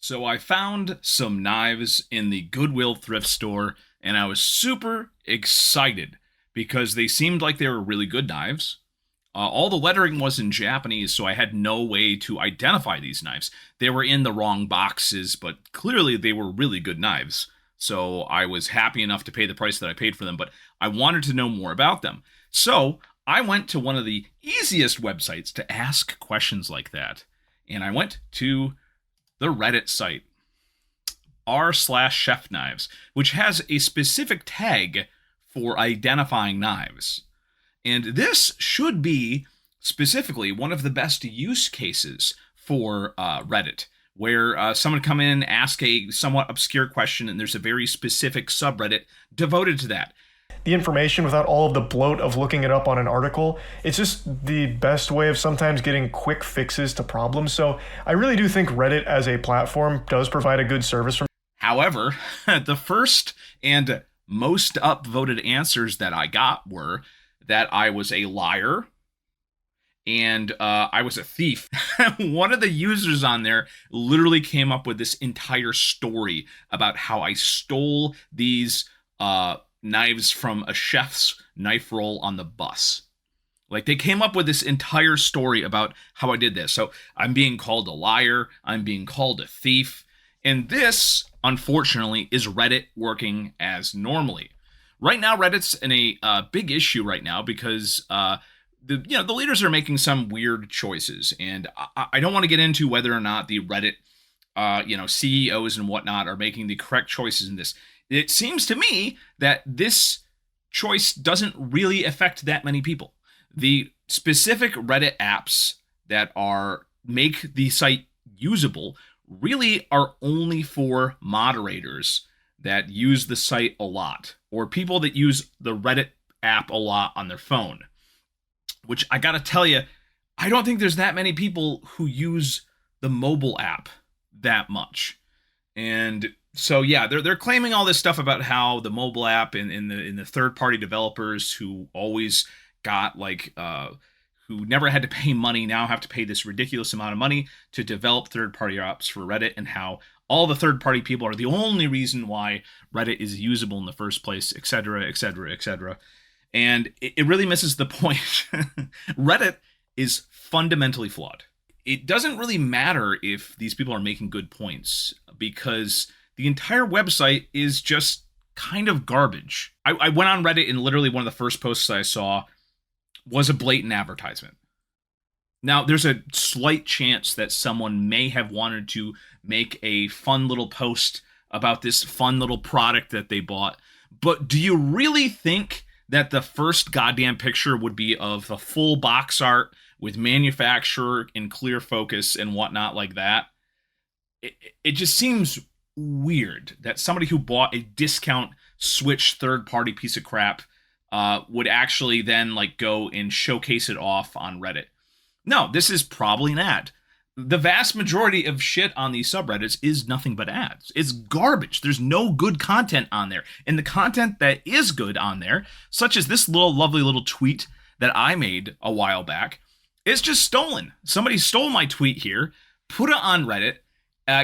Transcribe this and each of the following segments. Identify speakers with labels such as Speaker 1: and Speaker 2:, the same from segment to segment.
Speaker 1: So I found some knives in the Goodwill thrift store, and I was super excited because they seemed like they were really good knives. All the lettering was in Japanese, so I had no way to identify these knives. They were in the wrong boxes, but clearly they were really good knives. So I was happy enough to pay the price that I paid for them, but I wanted to know more about them. So I went to one of the easiest websites to ask questions like that, and I went to the Reddit site r/chef knives, which has a specific tag for identifying knives. And this should be specifically one of the best use cases for Reddit, where someone come in and ask a somewhat obscure question, and there's a very specific subreddit devoted to that.
Speaker 2: The information without all of the bloat of looking it up on an article. It's just the best way of sometimes getting quick fixes to problems. So I really do think Reddit as a platform does provide a good service from.
Speaker 1: However, the first and most upvoted answers that I got were that I was a liar and I was a thief. One of the users on there literally came up with this entire story about how I stole these knives from a chef's knife roll on the bus. Like, they came up with this entire story about how I did this. So I'm being called a liar. I'm being called a thief. And this, unfortunately, is Reddit working as normally. Right now, Reddit's in a big issue right now because the leaders are making some weird choices, and I don't want to get into whether or not the Reddit CEOs and whatnot are making the correct choices in this. It seems to me that this choice doesn't really affect that many people. The specific Reddit apps that make the site usable really are only for moderators that use the site a lot, or people that use the Reddit app a lot on their phone. Which, I gotta tell you, I don't think there's that many people who use the mobile app that much. And so yeah, they're claiming all this stuff about how the mobile app and the third party developers who always got who never had to pay money now have to pay this ridiculous amount of money to develop third party apps for Reddit, and how all the third party people are the only reason why Reddit is usable in the first place, etc., etc., etc. And it really misses the point. Reddit is fundamentally flawed. It doesn't really matter if these people are making good points, because the entire website is just kind of garbage. I went on Reddit, and literally one of the first posts I saw was a blatant advertisement. Now, there's a slight chance that someone may have wanted to make a fun little post about this fun little product that they bought, but do you really think that the first goddamn picture would be of the full box art with manufacturer in clear focus and whatnot like that? It just seems weird that somebody who bought a discount Switch third-party piece of crap would actually then go and showcase it off on Reddit. No, this is probably an ad. The vast majority of shit on these subreddits is nothing but ads. It's garbage. There's no good content on there. And the content that is good on there, such as this lovely little tweet that I made a while back, is just stolen. Somebody stole my tweet here, put it on Reddit,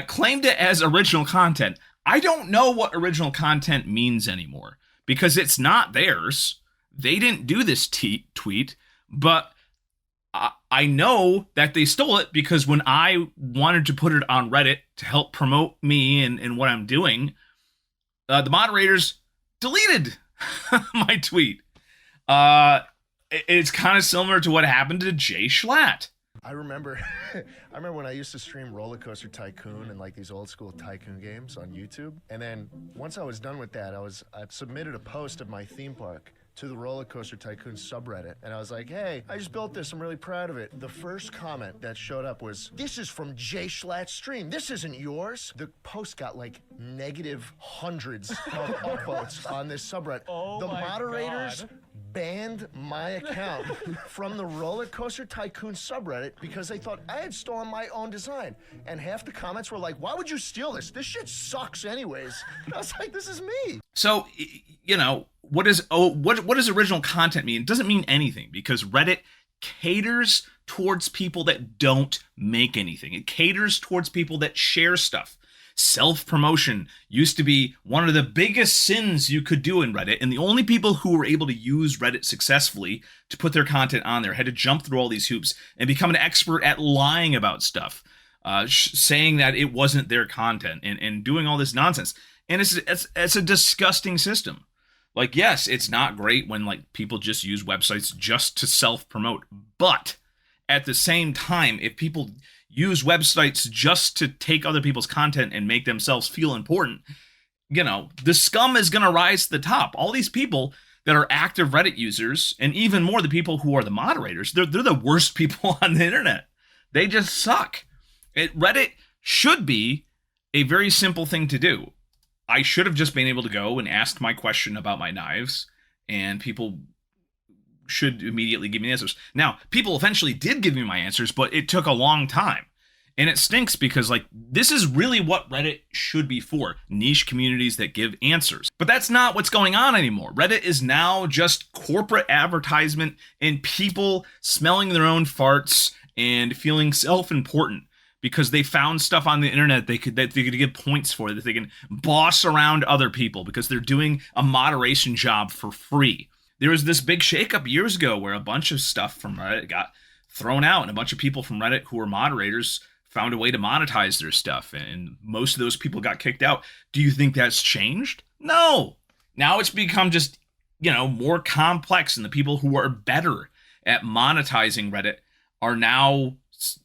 Speaker 1: claimed it as original content. I don't know what original content means anymore, because it's not theirs. They didn't do this tweet, but I know that they stole it because when I wanted to put it on Reddit to help promote me and what I'm doing, the moderators deleted my tweet. It's kind of similar to what happened to Jay Schlatt.
Speaker 3: I remember when I used to stream Roller Coaster Tycoon and these old school tycoon games on YouTube. And then once I was done with that, I submitted a post of my theme park to the Roller Coaster Tycoon subreddit. And I was like, hey, I just built this. I'm really proud of it. The first comment that showed up was, this is from Jay Schlatt's stream. This isn't yours. The post got negative hundreds of upvotes on this subreddit.
Speaker 4: Oh
Speaker 3: the
Speaker 4: my
Speaker 3: moderators
Speaker 4: God.
Speaker 3: banned my account from the Roller Coaster Tycoon subreddit because they thought I had stolen my own design. And half the comments were like, why would you steal this? This shit sucks anyways. And I was like, this is me.
Speaker 1: So, what does original content mean? It doesn't mean anything, because Reddit caters towards people that don't make anything. It caters towards people that share stuff. Self-promotion used to be one of the biggest sins you could do in Reddit, and the only people who were able to use Reddit successfully to put their content on there had to jump through all these hoops and become an expert at lying about stuff, saying that it wasn't their content, and doing all this nonsense. And it's a disgusting system. Like, yes, it's not great when like people just use websites just to self-promote, but at the same time, if people use websites just to take other people's content and make themselves feel important, you know, the scum is going to rise to the top. All these people that are active Reddit users, and even more the people who are the moderators, they're the worst people on the internet. They just suck. Reddit should be a very simple thing to do. I should have just been able to go and ask my question about my knives, and people should immediately give me answers. Now, people eventually did give me my answers, but it took a long time. And it stinks because, like, this is really what Reddit should be for. Niche communities that give answers. But that's not what's going on anymore. Reddit is now just corporate advertisement and people smelling their own farts and feeling self-important because they found stuff on the internet that they could get points for, that they can boss around other people because they're doing a moderation job for free. There was this big shakeup years ago where a bunch of stuff from Reddit got thrown out, and a bunch of people from Reddit who were moderators found a way to monetize their stuff, and most of those people got kicked out. Do you think that's changed? No. Now it's become just, you know, more complex, and the people who are better at monetizing Reddit are now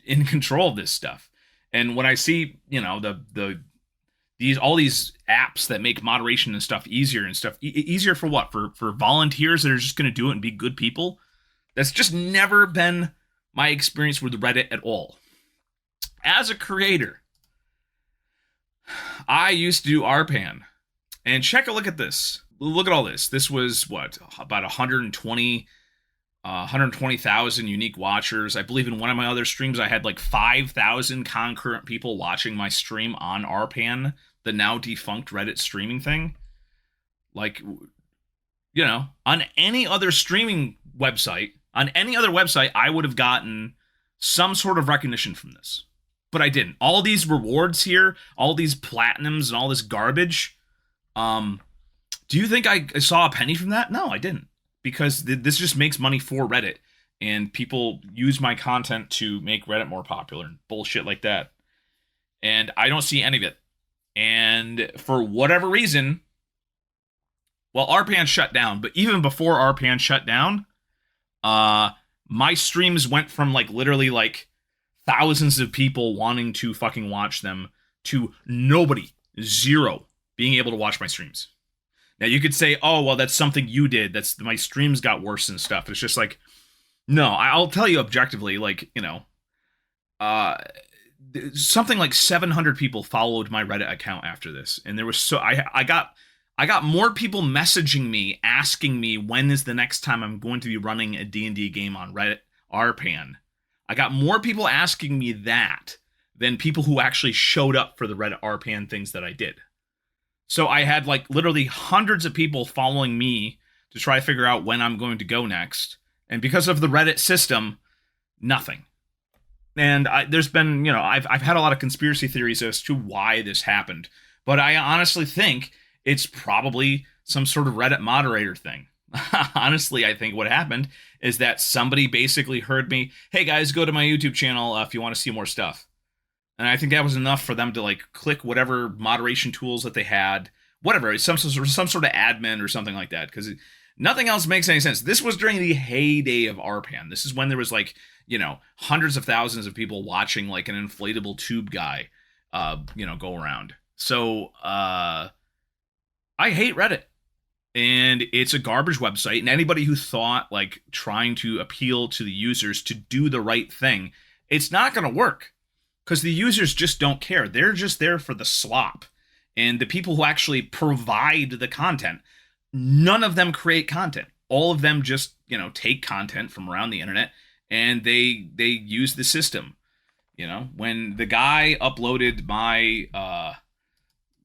Speaker 1: in control of this stuff. And when I see, you know, all these apps that make moderation and stuff easier and stuff, easier for what? For volunteers that are just going to do it and be good people? That's just never been my experience with Reddit at all. As a creator, I used to do RPAN. And check a look at this. Look at all this. This was, what, about 120,000 unique watchers. I believe in one of my other streams, I had like 5,000 concurrent people watching my stream on RPAN, the now defunct Reddit streaming thing. Like, you know, on any other streaming website, on any other website, I would have gotten some sort of recognition from this. But I didn't. All these rewards here, all these platinums and all this garbage, do you think I saw a penny from that? No, I didn't. Because this just makes money for Reddit, and people use my content to make Reddit more popular and bullshit like that. And I don't see any of it. And for whatever reason, well, RPAN shut down, but even before RPAN shut down, my streams went from like literally like thousands of people wanting to fucking watch them to nobody, zero, being able to watch my streams. Now you could say, oh, well, that's something you did. That's my streams got worse and stuff. It's just like, no, I'll tell you objectively, like, you know, something like 700 people followed my Reddit account after this. And there was I got more people messaging me, asking me when is the next time I'm going to be running a D&D game on Reddit RPAN. I got more people asking me that than people who actually showed up for the Reddit RPAN things that I did. So I had like literally hundreds of people following me to try to figure out when I'm going to go next. And because of the Reddit system, nothing. And there's been, you know, I've had a lot of conspiracy theories as to why this happened. But I honestly think it's probably some sort of Reddit moderator thing. Honestly, I think what happened is that somebody basically heard me, hey guys, go to my YouTube channel if you want to see more stuff. And I think that was enough for them to like click whatever moderation tools that they had, whatever, some sort of admin or something like that, because nothing else makes any sense. This was during the heyday of RPAN. This is when there was like, you know, hundreds of thousands of people watching like an inflatable tube guy, you know, go around. So I hate Reddit. And it's a garbage website. And anybody who thought like trying to appeal to the users to do the right thing, it's not going to work. Because the users just don't care. They're just there for the slop. And the people who actually provide the content, none of them create content. All of them just, you know, take content from around the internet and they use the system. You know, when the guy uploaded my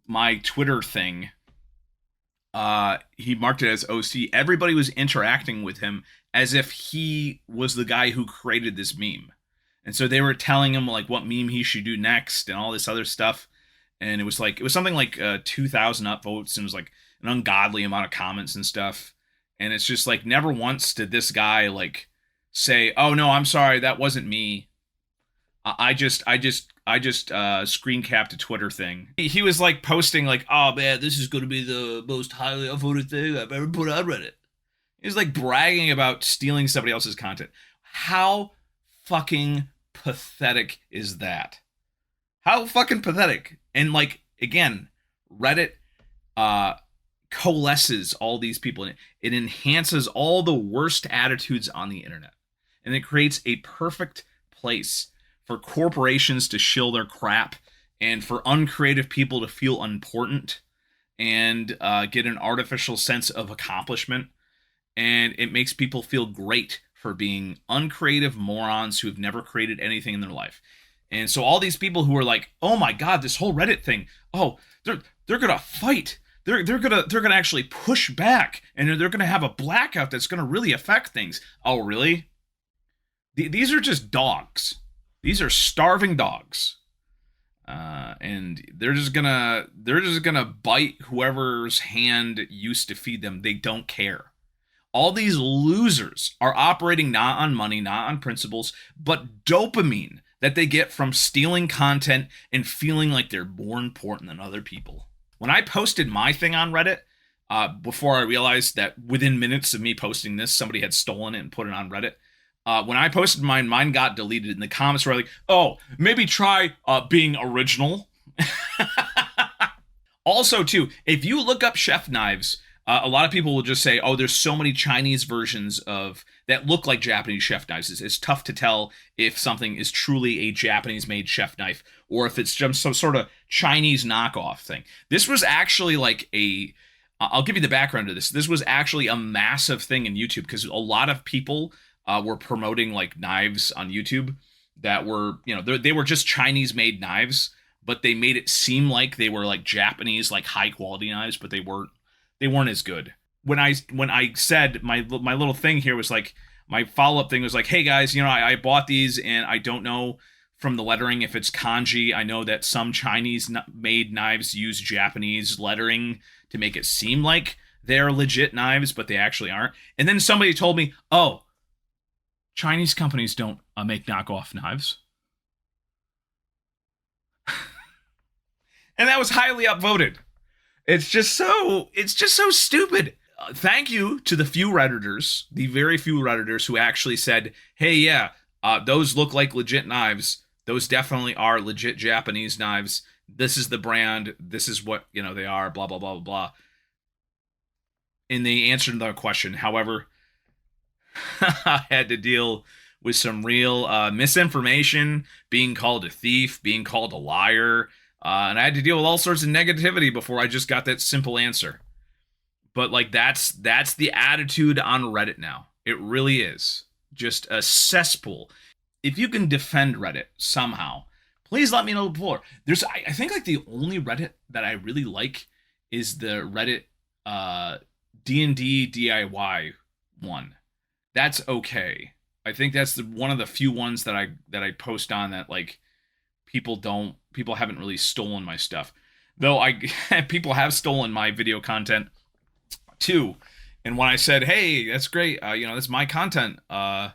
Speaker 1: my Twitter thing He marked it as OC. Everybody was interacting with him as if he was the guy who created this meme. And so they were telling him like what meme he should do next and all this other stuff. And it was something like 2,000 upvotes, and it was like an ungodly amount of comments and stuff. And it's just like never once did this guy like say, "Oh no, I'm sorry, that wasn't me. I just screen capped a Twitter thing." He was like posting like, "Oh man, this is going to be the most highly upvoted thing I've ever put on Reddit." He was like bragging about stealing somebody else's content. How fucking pathetic is that? How fucking pathetic. And like, again, Reddit coalesces all these people. It enhances all the worst attitudes on the internet. And it creates a perfect place for corporations to shill their crap and for uncreative people to feel unimportant and get an artificial sense of accomplishment. And it makes people feel great for being uncreative morons who have never created anything in their life. And so all these people who are like, "Oh my God, this whole Reddit thing, oh, they're gonna fight. They're gonna actually push back, and they're gonna have a blackout that's gonna really affect things." Oh, really? These are just dogs. These are starving dogs, and they're just gonna bite whoever's hand used to feed them. They don't care. All these losers are operating not on money, not on principles, but dopamine that they get from stealing content and feeling like they're more important than other people. When I posted my thing on Reddit, before I realized that within minutes of me posting this, somebody had stolen it and put it on Reddit. When I posted mine got deleted, and the comments were like, "Oh, maybe try being original." Also, too, if you look up chef knives, a lot of people will just say, "Oh, there's so many Chinese versions of that look like Japanese chef knives." It's tough to tell if something is truly a Japanese-made chef knife or if it's just some sort of Chinese knockoff thing. This was actually like I'll give you the background to this. This was actually a massive thing in YouTube because a lot of people were promoting like knives on YouTube that were, they were just Chinese-made knives, but they made it seem like they were like Japanese, like high-quality knives, but they weren't as good. When I said my little thing here was like, my follow-up thing was like, "Hey guys, I bought these and I don't know from the lettering if it's kanji. I know that some Chinese made knives use Japanese lettering to make it seem like they're legit knives, but they actually aren't." And then somebody told me, "Oh, Chinese companies don't make knockoff knives." And that was highly upvoted. It's just so stupid. Thank you to the very few Redditors who actually said, "Hey, yeah, those look like legit knives. Those definitely are legit Japanese knives. This is the brand. This is what, they are, blah, blah, blah, blah, blah." And they answered the question. However, I had to deal with some real misinformation, being called a thief, being called a liar, and I had to deal with all sorts of negativity before I just got that simple answer. But like that's the attitude on Reddit now. It really is just a cesspool. If you can defend Reddit somehow, please let me know before. I think like the only Reddit that I really like is the Reddit D&D DIY one. That's okay. I think that's one of the few ones that I post on that like people haven't really stolen my stuff. Though people have stolen my video content too. And when I said, "Hey, that's great, that's my content," and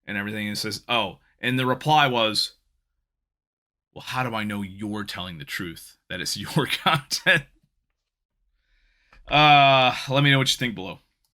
Speaker 1: everything, it says, "Oh," and the reply was, "Well, how do I know you're telling the truth, that it's your content?" Let me know what you think below.